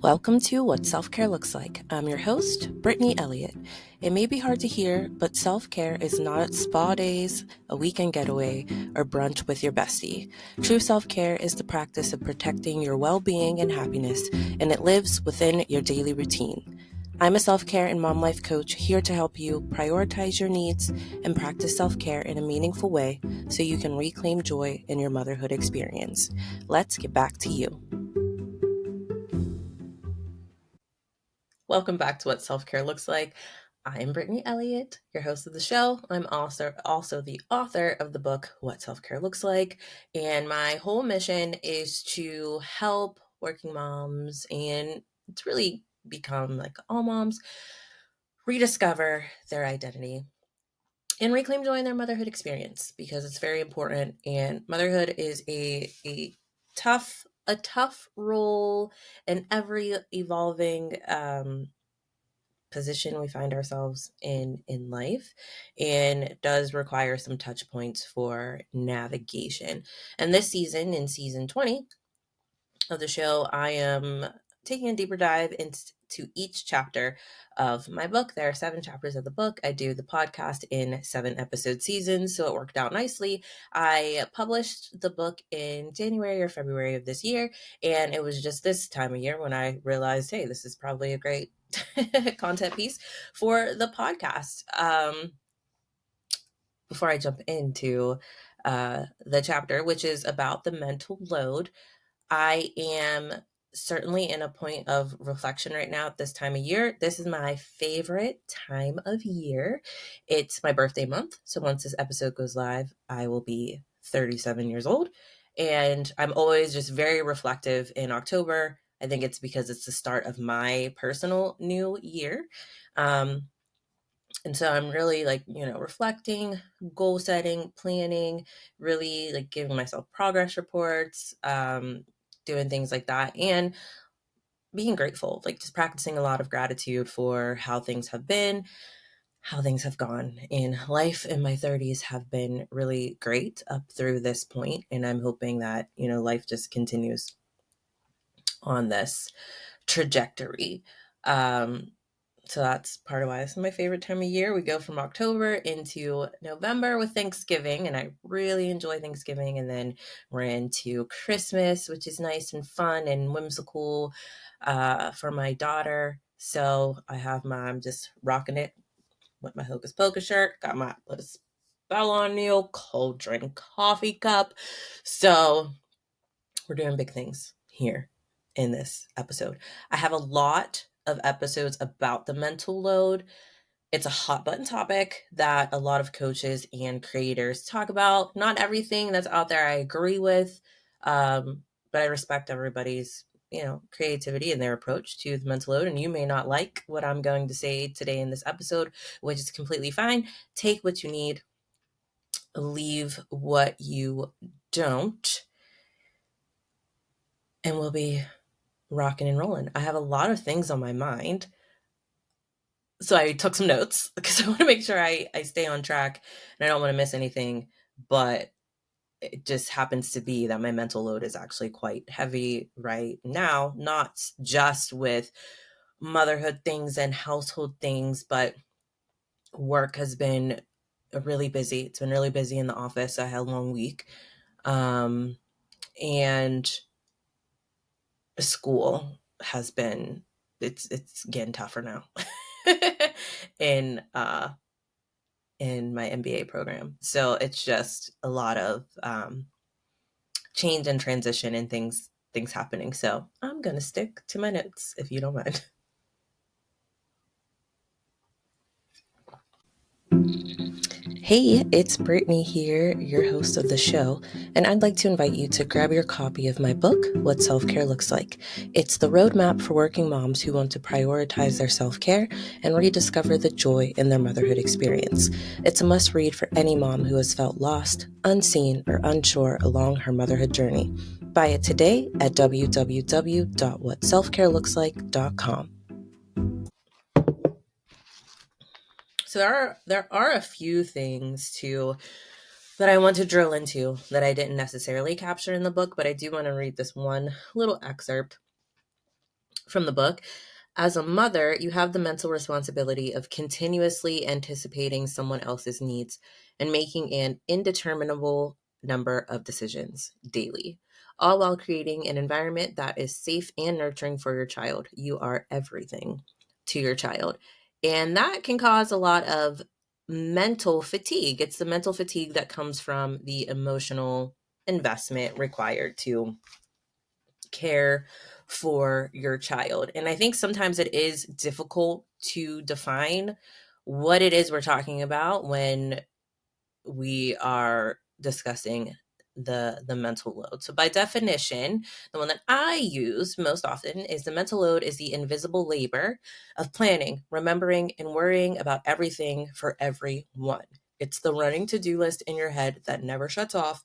Welcome to What Self-Care Looks Like. I'm your host, Brittany Elliott. It may be hard to hear, but self-care is not spa days, a weekend getaway, or brunch with your bestie. True self-care is the practice of protecting your well-being and happiness, and it lives within your daily routine. I'm a self-care and mom life coach here to help you prioritize your needs and practice self-care in a meaningful way so you can reclaim joy in your motherhood experience. Let's get back to you. Welcome back to What Self-Care Looks Like. I'm Brittany Elliott, your host of the show. I'm also the author of the book, What Self-Care Looks Like. And my whole mission is to help working moms and to really become like all moms, rediscover their identity and reclaim joy in their motherhood experience because it's very important. And motherhood is a tough role in every evolving position we find ourselves in life, and it does require some touch points for navigation. And this season, in season 20 of the show, I am taking a deeper dive into each chapter of my book. There are 7 chapters of the book. I do the podcast in 7 episode seasons, so it worked out nicely. I published the book in January or February of this year, and it was just this time of year when I realized, hey, this is probably a great content piece for the podcast. Before I jump into the chapter, which is about the mental load, I am certainly in a point of reflection right now at this time of year. This is my favorite time of year. It's my birthday month. So once this episode goes live, I will be 37 years old. And I'm always just very reflective in October. I think it's because it's the start of my personal new year. And so I'm really reflecting, goal setting, planning, really like giving myself progress reports, doing things like that, and being grateful, like just practicing a lot of gratitude for how things have been, how things have gone in life. In my 30s have been really great up through this point, and I'm hoping that, life just continues on this trajectory. So that's part of why this is my favorite time of year. We go from October into November with Thanksgiving, and I really enjoy Thanksgiving. And then we're into Christmas, which is nice and fun and whimsical for my daughter. So I'm just rocking it with my Hocus Pocus shirt. Got my Put a Spell on You cold drink coffee cup. So we're doing big things here in this episode. I have a lot of episodes about the mental load. It's a hot button topic that a lot of coaches and creators talk about. Not everything that's out there I agree with, but I respect everybody's, creativity and their approach to the mental load. And you may not like what I'm going to say today in this episode, which is completely fine. Take what you need, leave what you don't, and we'll be rocking and rolling. I have a lot of things on my mind. So I took some notes because I want to make sure I stay on track and I don't want to miss anything. But it just happens to be that my mental load is actually quite heavy right now, not just with motherhood things and household things, but work has been really busy. It's been really busy in the office. I had a long week. And school has been, it's getting tougher now in my MBA program. So it's just a lot of change and transition and things happening. So I'm gonna stick to my notes if you don't mind. Hey, it's Brittany here, your host of the show, and I'd like to invite you to grab your copy of my book, What Self-Care Looks Like. It's the roadmap for working moms who want to prioritize their self-care and rediscover the joy in their motherhood experience. It's a must-read for any mom who has felt lost, unseen, or unsure along her motherhood journey. Buy it today at www.whatselfcarelooks.com. So there are a few things that I want to drill into that I didn't necessarily capture in the book, but I do want to read this one little excerpt from the book. As a mother, you have the mental responsibility of continuously anticipating someone else's needs and making an indeterminable number of decisions daily, all while creating an environment that is safe and nurturing for your child. You are everything to your child. And that can cause a lot of mental fatigue. It's the mental fatigue that comes from the emotional investment required to care for your child. And I think sometimes it is difficult to define what it is we're talking about when we are discussing the mental load. So by definition, the one that I use most often is the mental load is the invisible labor of planning, remembering, and worrying about everything for everyone. It's the running to-do list in your head that never shuts off,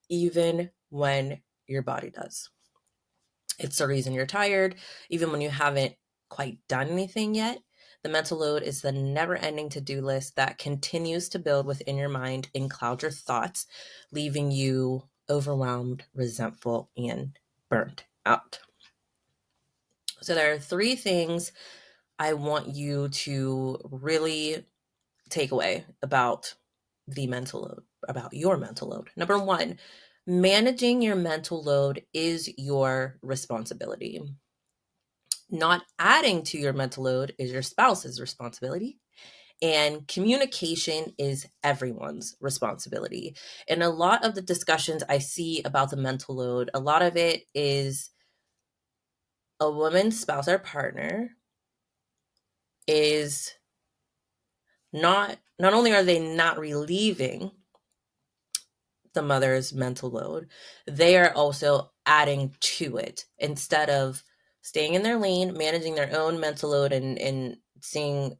even when your body does. It's the reason you're tired, even when you haven't quite done anything yet. The mental load is the never ending to do list that continues to build within your mind and cloud your thoughts, leaving you overwhelmed, resentful, and burnt out. So, there are three things I want you to really take away about the mental load, about your mental load. Number one, managing your mental load is your responsibility. Not adding to your mental load is your spouse's responsibility. And communication is everyone's responsibility. And a lot of the discussions I see about the mental load, a lot of it is a woman's spouse or partner is not only are they not relieving the mother's mental load, they are also adding to it instead of staying in their lane, managing their own mental load and seeing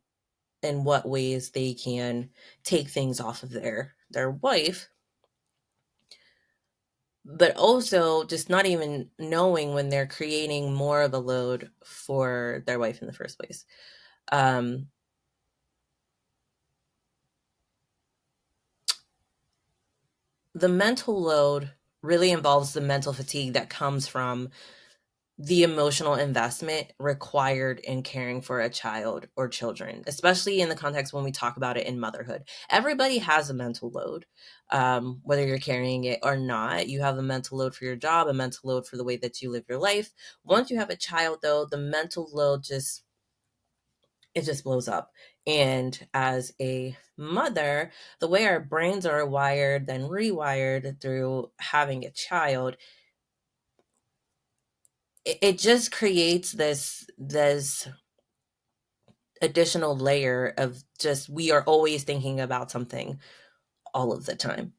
in what ways they can take things off of their wife, but also just not even knowing when they're creating more of a load for their wife in the first place. um the mental load really involves the mental fatigue that comes from the emotional investment required in caring for a child or children, especially in the context when we talk about it in motherhood. Everybody has a mental load, whether you're carrying it or not. You have a mental load for your job, a mental load for the way that you live your life. Once you have a child, though, the mental load just blows up. And as a mother, the way our brains are wired, then rewired through having a child, it just creates this additional layer of just we are always thinking about something all of the time.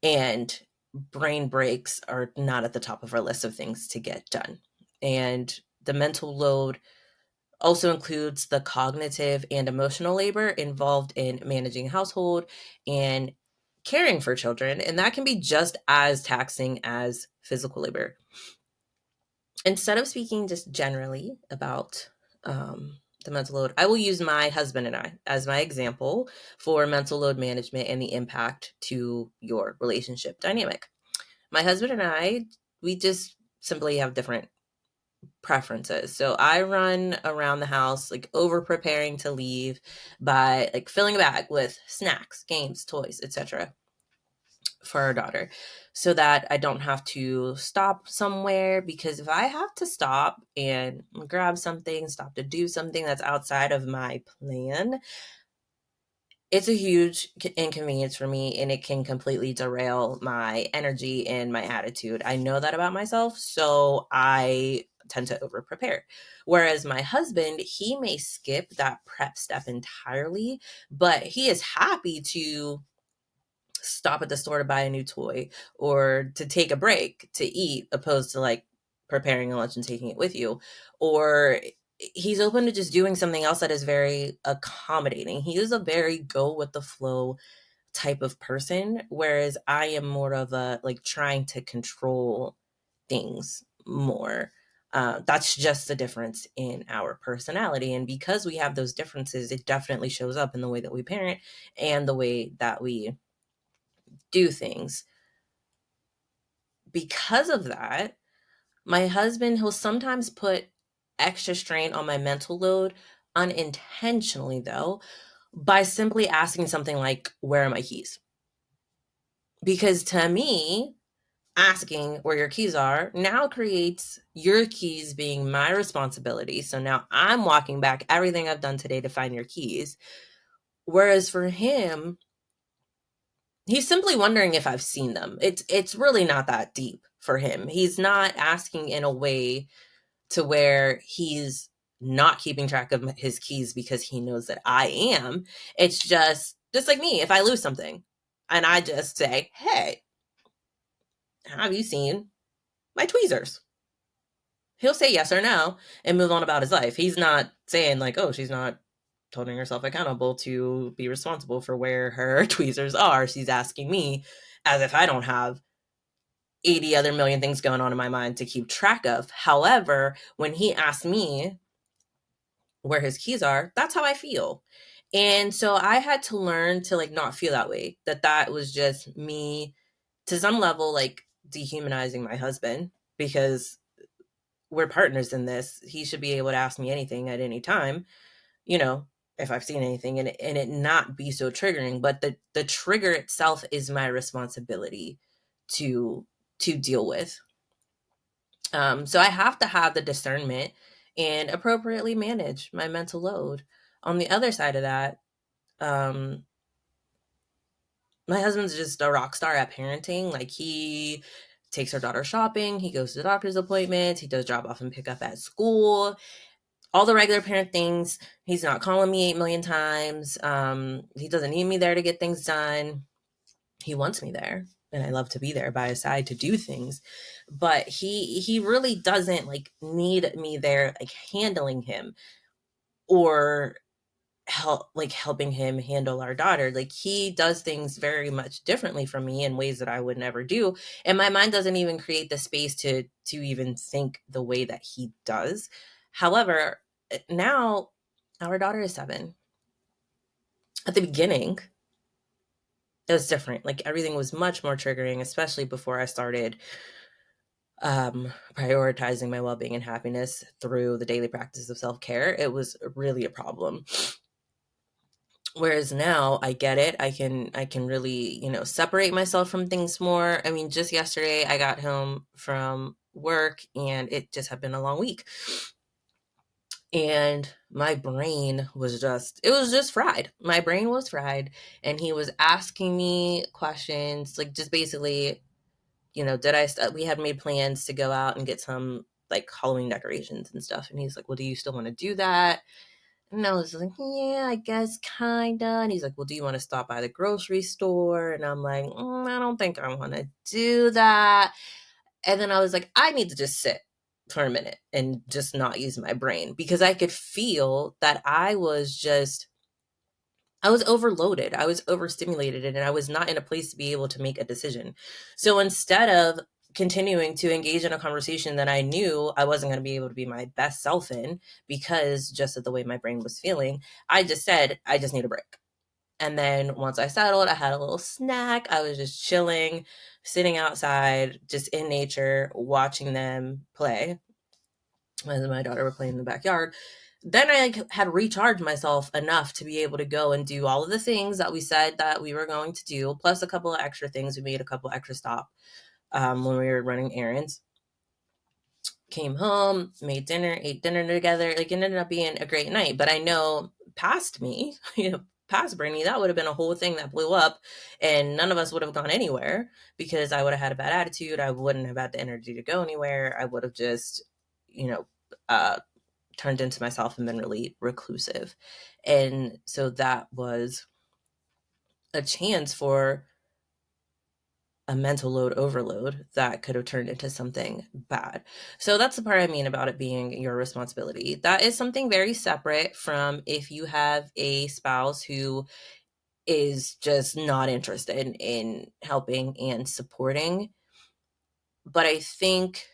And brain breaks are not at the top of our list of things to get done. And the mental load also includes the cognitive and emotional labor involved in managing a household and caring for children. And that can be just as taxing as physical labor. Instead of speaking just generally about the mental load, I will use my husband and I as my example for mental load management and the impact to your relationship dynamic. My husband and I, we just simply have different preferences. So I run around the house like over preparing to leave by like filling a bag with snacks, games, toys, etc. for our daughter, so that I don't have to stop somewhere. Because if I have to stop and grab something, stop to do something that's outside of my plan, it's a huge inconvenience for me and it can completely derail my energy and my attitude. I know that about myself, so I tend to over prepare. Whereas my husband, he may skip that prep step entirely, but he is happy to stop at the store to buy a new toy or to take a break to eat, opposed to like preparing a lunch and taking it with you. Or he's open to just doing something else that is very accommodating. He is a very go with the flow type of person, whereas I am more of a like trying to control things more. That's just the difference in our personality. And because we have those differences, it definitely shows up in the way that we parent and the way that we do things. Because of that, my husband, he'll sometimes put extra strain on my mental load unintentionally, though, by simply asking something like, "Where are my keys?" Because to me, asking where your keys are now creates your keys being my responsibility. So now I'm walking back everything I've done today to find your keys. Whereas for him, he's simply wondering if I've seen them. It's really not that deep for him. He's not asking in a way to where he's not keeping track of his keys because he knows that I am. It's just like me. If I lose something and I just say, "Hey, have you seen my tweezers?" He'll say yes or no and move on about his life. He's not saying like, "Oh, she's not holding herself accountable to be responsible for where her tweezers are." She's asking me as if I don't have 80 other million things going on in my mind to keep track of. However, when he asked me where his keys are, that's how I feel. And so I had to learn to like not feel that way, that was just me to some level like dehumanizing my husband, because we're partners in this. He should be able to ask me anything at any time, you know, if I've seen anything, and it not be so triggering. But the trigger itself is my responsibility to deal with. So I have to have the discernment and appropriately manage my mental load. On the other side of that, um, my husband's just a rock star at parenting. Like, he takes our daughter shopping, he goes to doctor's appointments, he does drop off and pick up at school, all the regular parent things. He's not calling me 8 million times. He doesn't need me there to get things done. He wants me there, and I love to be there by his side to do things. But he really doesn't like need me there, like handling him or helping him handle our daughter. Like, he does things very much differently from me in ways that I would never do, and my mind doesn't even create the space to even think the way that he does. However, now our daughter is 7. At the beginning, it was different. Like, everything was much more triggering, especially before I started prioritizing my well-being and happiness through the daily practice of self-care. It was really a problem. Whereas now I get it. I can really, separate myself from things more. I mean, just yesterday I got home from work and it just had been a long week. And my brain was just fried. My brain was fried, and he was asking me questions like, just basically, we had made plans to go out and get some like Halloween decorations and stuff. And he's like, "Well, do you still want to do that?" And I was like, "Yeah, I guess kinda." And he's like, "Well, do you want to stop by the grocery store?" And I'm like, "I don't think I want to do that." And then I was like, I need to just sit for a minute and just not use my brain, because I could feel that I was overloaded. I was overstimulated, and I was not in a place to be able to make a decision. So instead of continuing to engage in a conversation that I knew I wasn't going to be able to be my best self in, because just of the way my brain was feeling, I just said, I just need a break. And then once I settled, I had a little snack. I was just chilling, sitting outside, just in nature, watching them play. And my daughter were playing in the backyard. Then I had recharged myself enough to be able to go and do all of the things that we said that we were going to do, plus a couple of extra things. We made a couple extra stops when we were running errands. Came home, made dinner, ate dinner together. Like, it ended up being a great night. But I know past me, past Brittany, that would have been a whole thing that blew up, and none of us would have gone anywhere, because I would have had a bad attitude. I wouldn't have had the energy to go anywhere. I would have just, you know, uh, turned into myself and been really reclusive. And so that was a chance for a mental load overload that could have turned into something bad. So that's the part I mean about it being your responsibility. That is something very separate from if you have a spouse who is just not interested in helping and supporting. But I think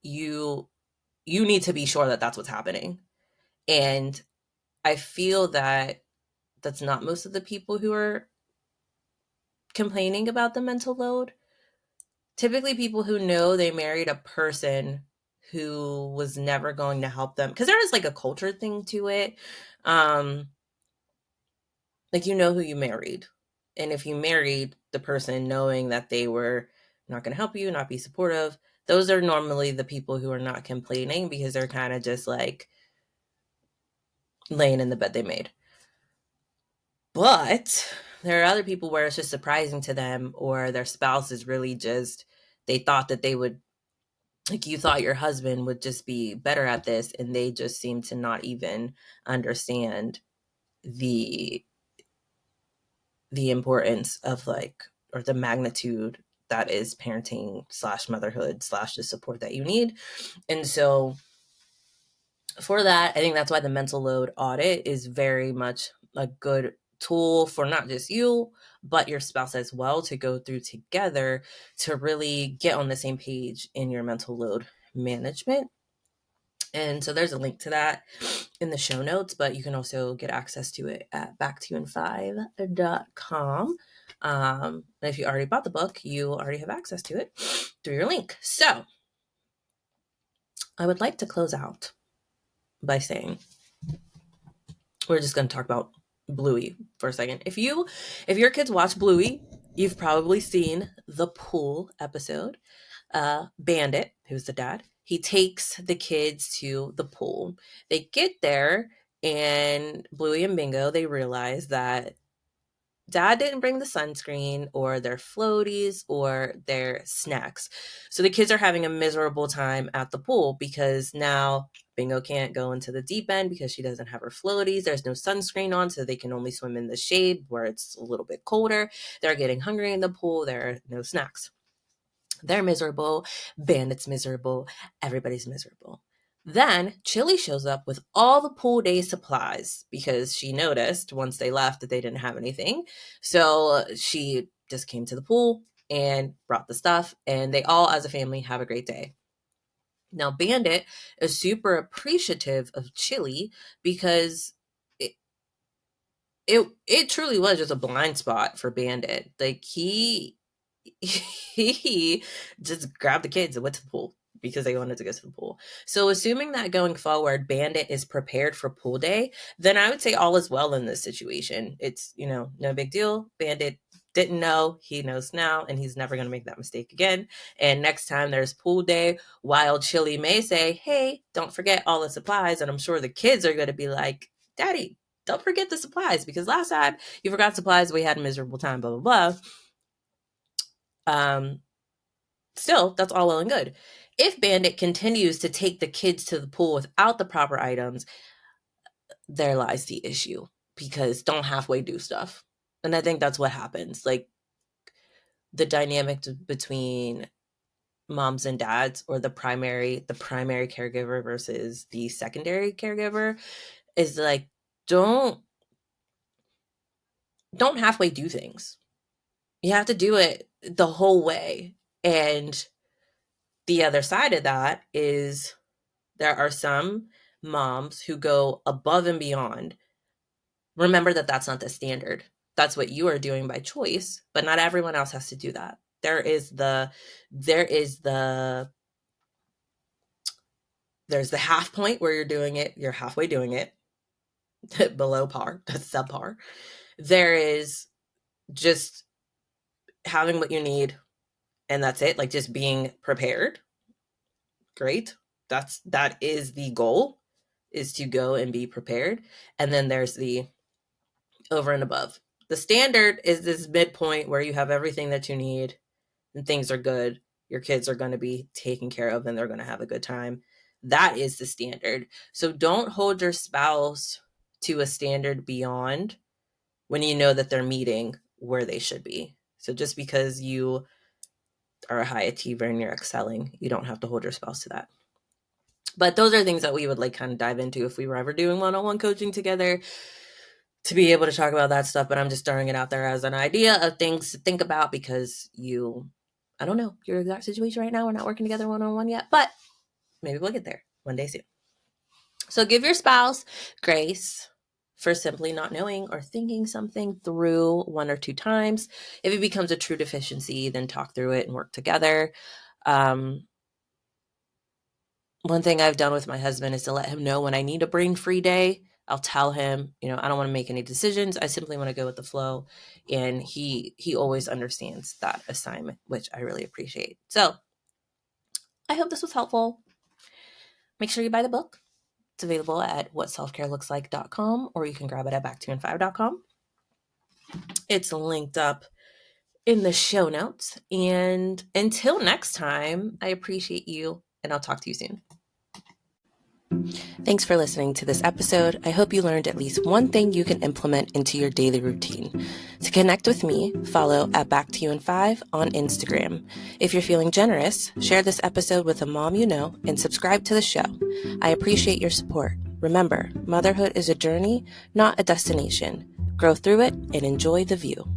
you need to be sure that that's what's happening. And I feel that that's not most of the people who are complaining about the mental load. Typically, people who know they married a person who was never going to help them, because there is like a culture thing to it. Um, like, you know who you married. And if you married the person knowing that they were not going to help you, not be supportive, those are normally the people who are not complaining because they're kind of just like laying in the bed they made. But there are other people where it's just surprising to them, or their spouse is really just, they thought that they would, like, you thought your husband would just be better at this, and they just seem to not even understand the importance of, like, or the magnitude that is parenting slash motherhood slash the support that you need. And so for that, I think that's why the mental load audit is very much a good tool for not just you, but your spouse as well, to go through together to really get on the same page in your mental load management. And so there's a link to that in the show notes, but you can also get access to it at backtouin5.com. And if you already bought the book, you already have access to it through your link. So I would like to close out by saying, we're just going to talk about Bluey for a second. If your kids watch Bluey, you've probably seen the pool episode. Bandit, who's the dad, he takes the kids to the pool. They get there, and Bluey and Bingo, they realize that dad didn't bring the sunscreen or their floaties or their snacks. So the kids are having a miserable time at the pool because now Bingo can't go into the deep end because she doesn't have her floaties. There's no sunscreen on, so they can only swim in the shade where it's a little bit colder. They're getting hungry in the pool. There are no snacks. They're miserable. Bandit's miserable. Everybody's miserable. Then Chili shows up with all the pool day supplies because she noticed once they left that they didn't have anything. So she just came to the pool and brought the stuff, and they all, as a family, have a great day. Now, Bandit is super appreciative of Chili because it truly was just a blind spot for Bandit. Like, he just grabbed the kids and went to the pool because they wanted to go to the pool. So assuming that going forward, Bandit is prepared for pool day, then I would say all is well in this situation. It's, no big deal. Bandit didn't know, he knows now, and he's never going to make that mistake again. And next time there's pool day, while Chili may say, hey, don't forget all the supplies, and I'm sure the kids are going to be like, Daddy, don't forget the supplies, because last time you forgot supplies, we had a miserable time, blah, blah, blah. Still, that's all well and good. If Bandit continues to take the kids to the pool without the proper items, there lies the issue, because don't halfway do stuff. And I think that's what happens. Like, the dynamic between moms and dads, or the primary caregiver versus the secondary caregiver, is like, don't halfway do things. You have to do it the whole way. And the other side of that is, there are some moms who go above and beyond. Remember that that's not the standard. That's what you are doing by choice, but not everyone else has to do that. There's the half point where you're halfway doing it, below par, that's subpar. There is just having what you need, and that's it, like just being prepared. Great. That is the goal, is to go and be prepared. And then there's the over and above. The standard is this midpoint where you have everything that you need and things are good. Your kids are going to be taken care of and they're going to have a good time. That is the standard. So don't hold your spouse to a standard beyond when you know that they're meeting where they should be. So just because you are a high achiever and you're excelling, you don't have to hold your spouse to that. But those are things that we would like kind of dive into if we were ever doing one-on-one coaching together, to be able to talk about that stuff. But I'm just throwing it out there as an idea of things to think about, because I don't know your exact situation right now. We're not working together one-on-one yet, but maybe we'll get there one day soon. So give your spouse grace for simply not knowing or thinking something through one or two times. If it becomes a true deficiency, then talk through it and work together. One thing I've done with my husband is to let him know when I need a brain free day. I'll tell him, I don't want to make any decisions. I simply want to go with the flow. And he always understands that assignment, which I really appreciate. So I hope this was helpful. Make sure you buy the book. It's available at whatselfcarelooks.like.com, or you can grab it at back2and5.com. It's linked up in the show notes. And until next time, I appreciate you, and I'll talk to you soon. Thanks for listening to this episode. I hope you learned at least one thing you can implement into your daily routine. To connect with me, follow at Back2You5 on Instagram. If you're feeling generous, share this episode with a mom you know and subscribe to the show. I appreciate your support. Remember, motherhood is a journey, not a destination. Grow through it and enjoy the view.